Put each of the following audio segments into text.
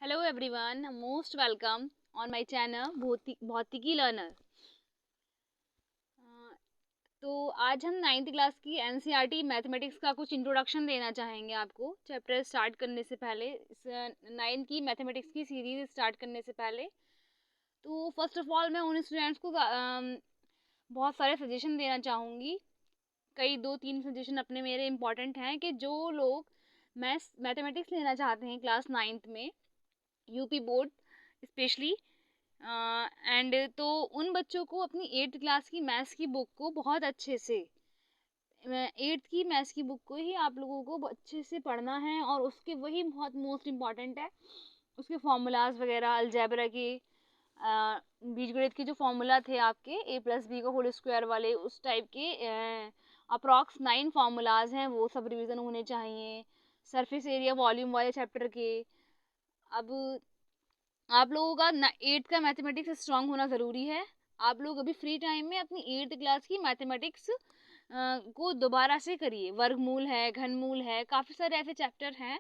Hello everyone, most welcome on my channel भौतिकी learner. तो आज हम नाइन्थ क्लास की एनसीईआरटी मैथमेटिक्स का कुछ इंट्रोडक्शन देना चाहेंगे आपको। चैप्टर स्टार्ट करने से पहले, इस नाइन्थ की मैथमेटिक्स की सीरीज स्टार्ट करने से पहले, तो फर्स्ट ऑफ ऑल मैं उन स्टूडेंट्स को बहुत सारे सजेशन देना चाहूँगी। कई 2-3 सजेशन अपने मेरे इम्पॉर्टेंट हैं कि जो लोग मैथमेटिक्स लेना चाहते हैं क्लास नाइन्थ में, यूपी बोर्ड स्पेशली, एंड तो उन बच्चों को अपनी 8th क्लास की मैथ्स की बुक को बहुत अच्छे से, 8th की मैथ्स की बुक को ही आप लोगों को अच्छे से पढ़ना है। और उसके वही बहुत मोस्ट इम्पॉर्टेंट है, उसके फॉर्मूलाज वगैरह, अलजेब्रा के, बीजगणित के जो फॉर्मूला थे आपके a+b का होल स्क्वायर वाले, उस टाइप के अप्रॉक्स 9 फार्मूलाज हैं, वो सब रिवीजन होने चाहिए। सरफेस एरिया वॉल्यूम वाले चैप्टर के। अब आप लोगों का 8th का मैथमेटिक्स स्ट्रांग होना ज़रूरी है। आप लोग अभी फ्री टाइम में अपनी 8th क्लास की मैथमेटिक्स को दोबारा से करिए। वर्गमूल है, घनमूल है, काफ़ी सारे ऐसे चैप्टर हैं,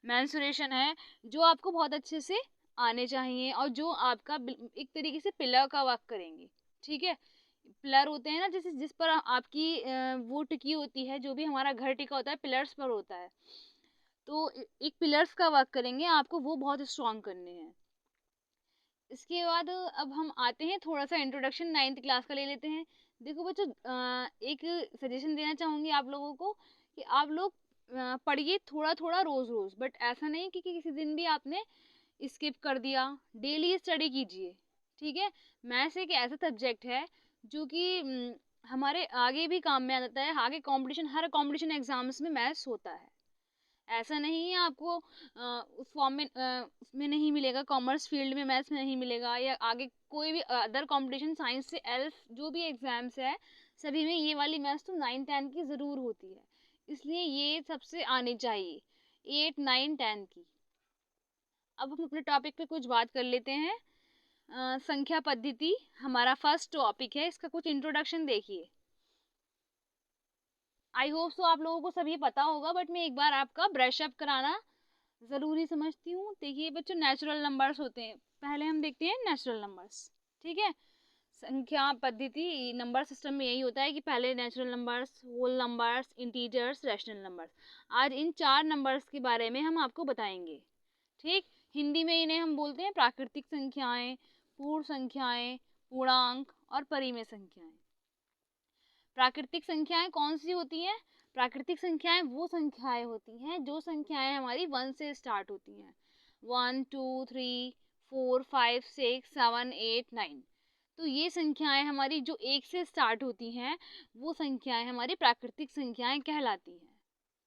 मेंसुरेशन है, जो आपको बहुत अच्छे से आने चाहिए और जो आपका एक तरीके से पिलर का वर्क करेंगे। ठीक है, पिलर होते हैं ना, जैसे जिस पर आपकी वो टिकी होती है, जो भी हमारा घर टिका होता है पिलर्स पर होता है, तो एक पिलर्स का वर्क करेंगे, आपको वो बहुत स्ट्रांग करने हैं। इसके बाद अब हम आते हैं, थोड़ा सा इंट्रोडक्शन 9th क्लास का ले लेते हैं। देखो बच्चों, एक सजेशन देना चाहूँगी आप लोगों को कि आप लोग पढ़िए थोड़ा थोड़ा रोज़ रोज़, बट ऐसा नहीं कि किसी दिन भी आपने स्किप कर दिया। डेली स्टडी कीजिए। ठीक है, मैथ्स एक ऐसा सब्जेक्ट है जो कि हमारे आगे भी काम में आ जाता है। आगे कंपटीशन, हर कंपटीशन एग्जाम्स में मैथ्स होता है। ऐसा नहीं है आपको उस फॉर्म में उसमें नहीं मिलेगा, कॉमर्स फील्ड में मैथ्स में नहीं मिलेगा, या आगे कोई भी अदर कंपटीशन, साइंस से एल्फ जो भी एग्जाम्स है, सभी में ये वाली मैथ्स तो 9-10 की ज़रूर होती है। इसलिए ये सबसे आनी चाहिए, 8-9-10 की। अब हम अपने टॉपिक पे कुछ बात कर लेते हैं। संख्या पद्धति हमारा फर्स्ट टॉपिक है, इसका कुछ इंट्रोडक्शन देखिए। आई होप सो आप लोगों को सब ये पता होगा, बट मैं एक बार आपका ब्रश अप कराना ज़रूरी समझती हूँ। देखिए बच्चों, नेचुरल नंबर्स होते हैं, पहले हम देखते हैं नेचुरल नंबर्स। ठीक है, संख्या पद्धति नंबर सिस्टम में यही होता है कि पहले natural numbers, whole numbers, integers, rational numbers. आज इन 4 नंबर्स के बारे में हम आपको बताएंगे। ठीक, हिंदी में इन्हें हम बोलते हैं प्राकृतिक संख्याएं, पूर्ण संख्याएं, पूर्णांक और परिमेय संख्याएं। प्राकृतिक संख्याएं कौन सी होती हैं? प्राकृतिक संख्याएं वो संख्याएं होती हैं जो संख्याएं हमारी 1 से स्टार्ट होती हैं। 1 2 3 4 5 6 7 8 9। तो ये संख्याएं हमारी जो 1 से स्टार्ट होती हैं, वो संख्याएं हमारी प्राकृतिक संख्याएं कहलाती हैं।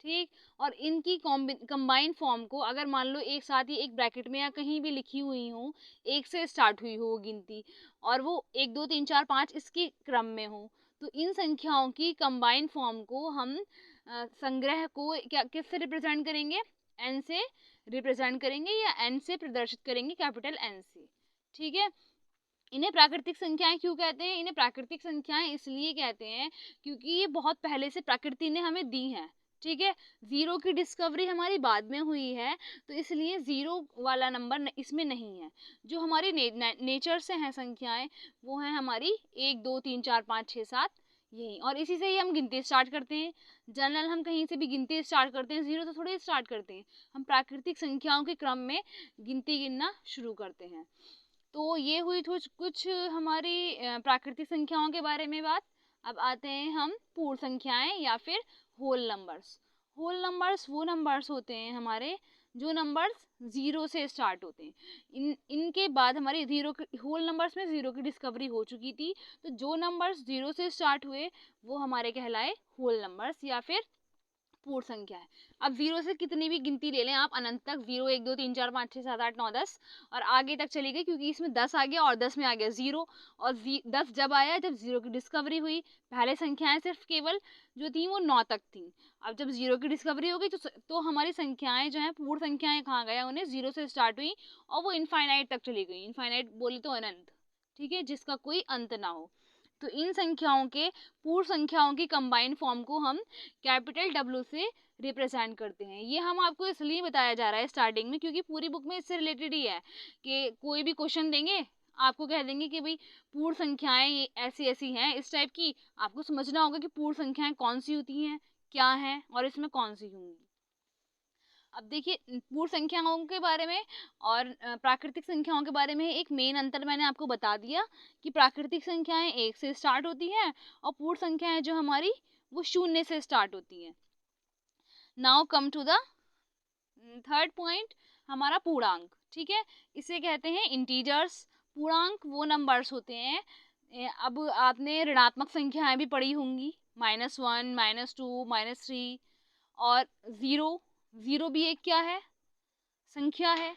ठीक, और इनकी कंबाइंड फॉर्म को अगर मान लो एक साथ ही एक ब्रैकेट में या कहीं भी लिखी हुई हो, 1 से स्टार्ट हुई हो गिनती, और वो 1 2 3 4 5 इसके क्रम में हो, तो इन संख्याओं की कंबाइंड फॉर्म को हम संग्रह को क्या किससे रिप्रेजेंट करेंगे? एन से रिप्रेजेंट करेंगे, या एन से प्रदर्शित करेंगे, कैपिटल एन से। ठीक है, इन्हें प्राकृतिक संख्याएं क्यों कहते हैं? इन्हें प्राकृतिक संख्याएं इसलिए कहते हैं क्योंकि ये बहुत पहले से प्रकृति ने हमें दी हैं। ठीक है, जीरो की डिस्कवरी हमारी बाद में हुई है, तो इसलिए जीरो वाला नंबर इसमें नहीं है। जो हमारी नेचर से हैं संख्याएं, वो हैं हमारी 1 2 3 4 5 6 7, यही। और इसी से ही हम गिनती स्टार्ट करते हैं। जनरल हम कहीं से भी गिनती स्टार्ट करते हैं, जीरो से थोड़ी स्टार्ट करते हैं, हम प्राकृतिक संख्याओं के क्रम में गिनती गिनना शुरू करते हैं। तो ये हुई कुछ हमारी प्राकृतिक संख्याओं के बारे में बात। अब आते हैं हम पूर्ण संख्याएं या फिर होल नंबर्स। होल नंबर्स वो नंबर्स होते हैं हमारे जो नंबर्स 0 से स्टार्ट होते हैं। इनके बाद हमारी होल नंबर्स में 0 की डिस्कवरी हो चुकी थी, तो जो नंबर्स 0 से स्टार्ट हुए वो हमारे कहलाए होल नंबर्स या फिर पूर्ण संख्या है। अब 0 से कितनी भी गिनती ले लें आप अनंत तक, 0 1 2 3 4 5 6 7 8 9 10 और आगे तक चली गई, क्योंकि इसमें 10 आ गया और 10 में आ गया 0। और 10 जब आया जब 0 की डिस्कवरी हुई। पहले संख्याएं सिर्फ केवल जो थी वो 9 तक थी। अब जब 0 की डिस्कवरी हो गई तो हमारी संख्याएं जो हैं, पूर्ण संख्याएं कहाँ गया, उन्हें 0 से स्टार्ट हुई और वो इनफाइनाइट तक चली गई। इनफाइनाइट बोले तो अनंत, ठीक है, जिसका कोई अंत ना हो। तो इन संख्याओं के, पूर्ण संख्याओं की कंबाइंड फॉर्म को हम कैपिटल W से रिप्रेजेंट करते हैं। ये हम आपको इसलिए बताया जा रहा है स्टार्टिंग में क्योंकि पूरी बुक में इससे रिलेटेड ही है कि कोई भी क्वेश्चन देंगे आपको कह देंगे कि भाई पूर्ण संख्याएं ऐसी ऐसी हैं इस टाइप की, आपको समझना होगा कि पूर्ण संख्याएं कौन सी होती हैं, क्या हैं और इसमें कौन सी होंगी। अब देखिए पूर्ण संख्याओं के बारे में और प्राकृतिक संख्याओं के बारे में एक मेन अंतर मैंने आपको बता दिया कि प्राकृतिक संख्याएं 1 से स्टार्ट होती हैं और पूर्ण संख्याएं जो हमारी वो 0 से स्टार्ट होती हैं। Now come to the third point, हमारा पूर्णांक। ठीक है, इसे कहते हैं इंटीजर्स। पूर्णांक वो नंबर्स होते हैं, अब आपने ऋणात्मक संख्याएं भी पढ़ी होंगी, -1, -2, -3 और 0। ज़ीरो भी एक क्या है, संख्या है।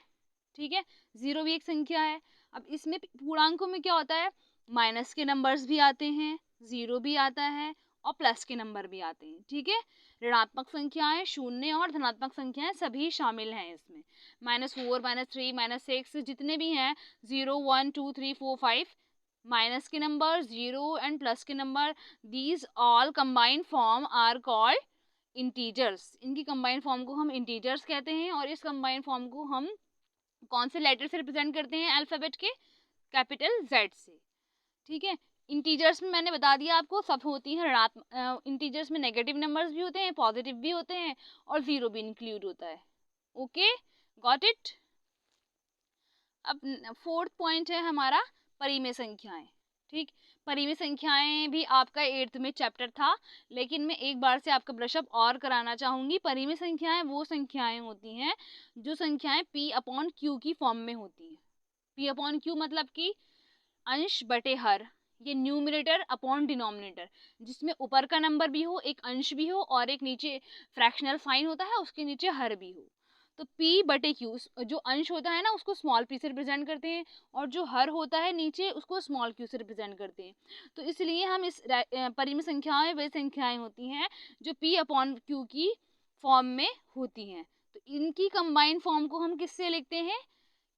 ठीक है, 0 भी एक संख्या है। अब इसमें पूर्णांकों में क्या होता है, माइनस के नंबर्स भी आते हैं, 0 भी आता है और प्लस के नंबर भी आते हैं। ठीक है, ऋणात्मक संख्याएं, शून्य और धनात्मक संख्याएं सभी शामिल हैं इसमें। -4, -3, -6 जितने भी हैं, 0, 1, 2, 3, 4, 5, माइनस के नंबर, 0 एंड प्लस के number, these all combined form are called integers. इनकी कंबाइंड फॉर्म को हम इंटीजर्स कहते हैं और इस कंबाइंड फॉर्म को हम कौन से लेटर से रिप्रेजेंट करते हैं, अल्फाबेट के कैपिटल Z से। ठीक है, इंटीजर्स में मैंने बता दिया आपको सब होती हैं ऋणात्मक, इंटीजर्स में नेगेटिव नंबर्स भी होते हैं, पॉजिटिव भी होते हैं और 0 भी इंक्लूड होता है। Okay, got it. अब फोर्थ पॉइंट है हमारा परिमेय संख्याएं। ठीक, परिमेय संख्याएं भी आपका 8th में चैप्टर था, लेकिन मैं एक बार से आपका ब्रशअप और कराना चाहूंगी। परिमेय संख्याएं वो संख्याएं होती हैं जो संख्याएं P/Q की फॉर्म में होती हैं। P/Q मतलब कि अंश बटे हर, ये न्यूमरेटर अपॉन डिनोमिनेटर, जिसमें ऊपर का नंबर भी हो, एक अंश भी हो और एक नीचे फ्रैक्शनल साइन होता है, उसके नीचे हर भी हो। तो P/Q, जो अंश होता है ना उसको स्मॉल p से रिप्रेजेंट करते हैं और जो हर होता है नीचे उसको स्मॉल q से रिप्रेजेंट करते हैं। तो इसलिए हम इस परिमेय संख्याएं वे संख्याएं होती हैं जो P/Q की फॉर्म में होती हैं। तो इनकी कंबाइंड फॉर्म को हम किससे लिखते हैं,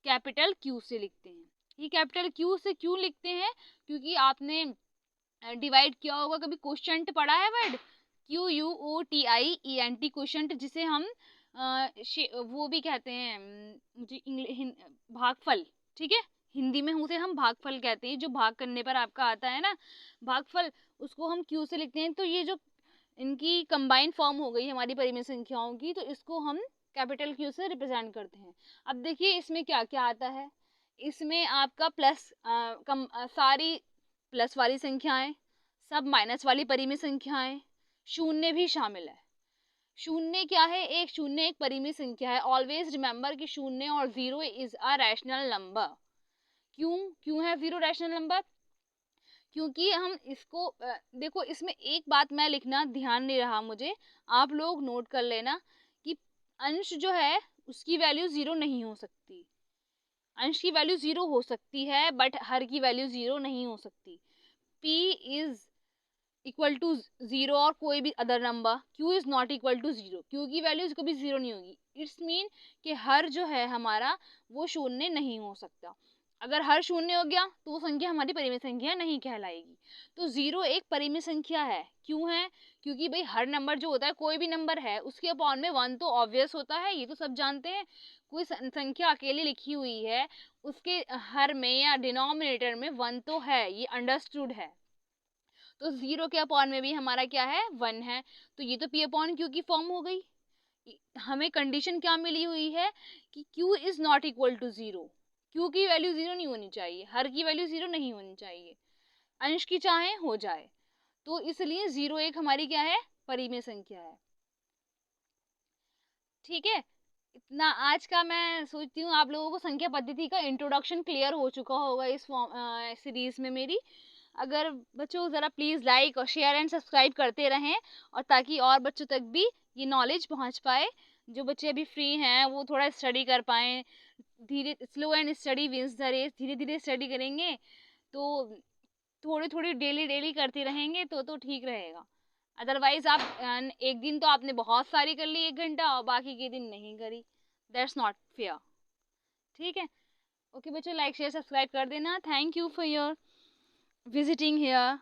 कैपिटल Q से लिखते हैं। ये कैपिटल Q से क्यों लिखते हैं, क्योंकि आपने डिवाइड किया होगा, कभी क्वोशंट पढ़ा है वर्ड, QUOTIENT क्वोशंट, जिसे हम वो भी कहते हैं, मुझे भागफल। ठीक है, हिंदी में उसे हम भागफल कहते हैं, जो भाग करने पर आपका आता है ना भागफल, उसको हम Q से लिखते हैं। तो ये जो इनकी कंबाइंड फॉर्म हो गई हमारी परिमेय संख्याओं की, तो इसको हम कैपिटल Q से रिप्रेजेंट करते हैं। अब देखिए इसमें क्या क्या आता है, इसमें आपका प्लस सारी प्लस वाली संख्याएं, सब माइनस वाली परिमेय संख्याएं, शून्य भी शामिल है। शून्य क्या है, एक शून्य एक परिमेय संख्या है। ऑलवेज रिमेंबर कि शून्य और 0 इज अ रैशनल नंबर। क्यों है 0 रैशनल नंबर, क्योंकि हम इसको देखो, इसमें एक बात मैं लिखना ध्यान नहीं रहा मुझे, आप लोग नोट कर लेना कि अंश जो है उसकी वैल्यू 0 नहीं हो सकती। अंश की वैल्यू 0 हो सकती है बट हर की वैल्यू 0 नहीं हो सकती। P इज इक्वल टू 0 और कोई भी other number, Q is not equal to 0, Q की वैल्यू कभी 0 नहीं होगी। इट्स मीन कि हर जो है हमारा वो शून्य नहीं हो सकता। अगर हर शून्य हो गया तो वो संख्या हमारी परिमेय संख्या नहीं कहलाएगी। तो 0 एक परिमेय संख्या है। क्यों है, क्योंकि भाई हर नंबर जो होता है, कोई भी नंबर है उसके अपॉन में 1 तो ऑब्वियस होता है, ये तो सब जानते हैं। कोई संख्या अकेली लिखी हुई है, उसके हर में या डिनोमिनेटर में 1 तो है, ये अंडरस्टूड है। तो 0 के अपॉन में भी हमारा क्या है, 1 है। तो ये तो P/Q की फॉर्म हो गई। हमें कंडीशन क्या मिली हुई है कि Q is not equal to 0, Q की वैल्यू 0 नहीं होनी चाहिए, हर की वैल्यू 0 नहीं होनी चाहिए, अंश की चाहे हो जाए। तो इसलिए 0 एक हमारी क्या है, परिमेय संख्या है। ठीक है, इतना आज का मैं सोचती हूँ आप लोगों को संख्या पद्धति का इंट्रोडक्शन क्लियर हो चुका होगा इस सीरीज में मेरी। अगर बच्चों ज़रा प्लीज़ लाइक और शेयर एंड सब्सक्राइब करते रहें, और ताकि और बच्चों तक भी ये नॉलेज पहुंच पाए। जो बच्चे अभी फ्री हैं वो थोड़ा स्टडी कर पाएँ, धीरे slow and study wins the race, धीरे धीरे स्टडी करेंगे तो थोड़ी थोड़ी डेली करते रहेंगे तो ठीक रहेगा। अदरवाइज आप एक दिन तो आपने बहुत सारी कर ली 1 घंटा और बाकी के दिन नहीं करी, दैट्स नॉट फेयर। ठीक है, ओके बच्चों, लाइक शेयर सब्सक्राइब कर देना। Thank you for your visiting here.